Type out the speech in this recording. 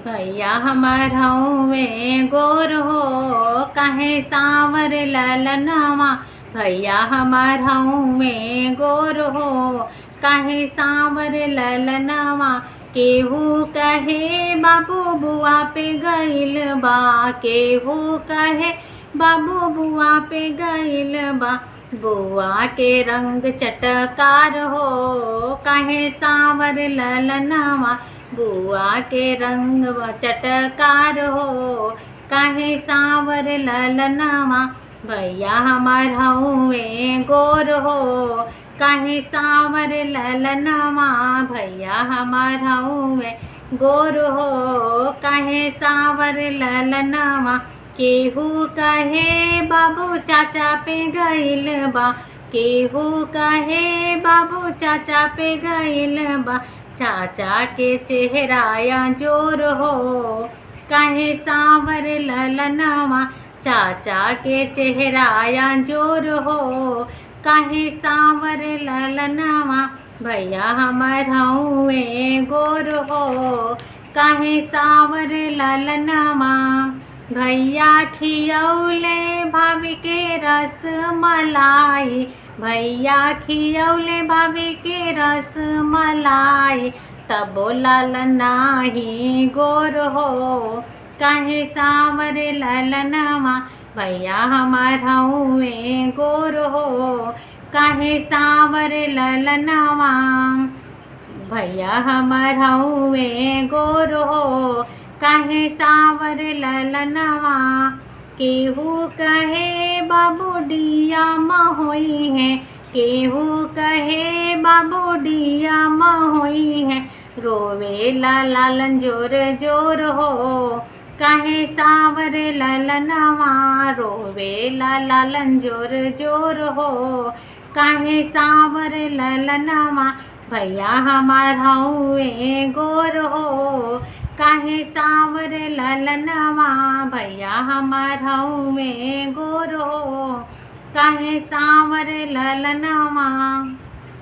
भैया हमर हउवे गोर हो, काहे सांवर ललनवा। भैया हमर हउवे गोर हो, काहे सांवर ललनवा। केहू कहे बाबू बुआ पे गइल बा, केहू कहे बाबू बुआ पे गइल बा। बुआ के रंग चटकार हो, काहे सांवर ललनवा। बुआ के रंग चटकार हो, काहे सांवर ललनवा। भैया हमर हउवे गोर हो, काहे सांवर ललनवा। भैया हमर हउवे गोर हो, काहे सांवर ललनवा। केहू कहे बाबू चाचा पे गइल बा, केहू कहे बाबू चाचा पे गइल बा। चाचा के चेहराया जोर हो, काहे सांवर ललनवा। चाचा के चेहराया जोर हो, काहे सांवर ललनवा। भैया हमर हउवे गोर हो, काहे सांवर ललनवा। भैया खियौले भाभी के रस मलाई, भैया खियौले भाभी के रस मलाई। तबो लालन नाही गोर हो, काहे सांवर ललनवा। भैया हमर हउवे गोर हो, काहे सांवर ललनवा। भैया हमर हउवे गोर हो, काहे सांवर ललनवा। केहू कहे बाबू डिया होई है, केहू कहे बाबू डिया होई है। रोवे लालन जोर जोर हो, काहे सांवर ललनवा। रोवे लालन जोर जोर हो, काहे सांवर ललनवा। भैया हमर हउवे गोर हो, काहे सांवर ललनवा। भैया हमर हउवे गोर हो, काहे सांवर ललनवा।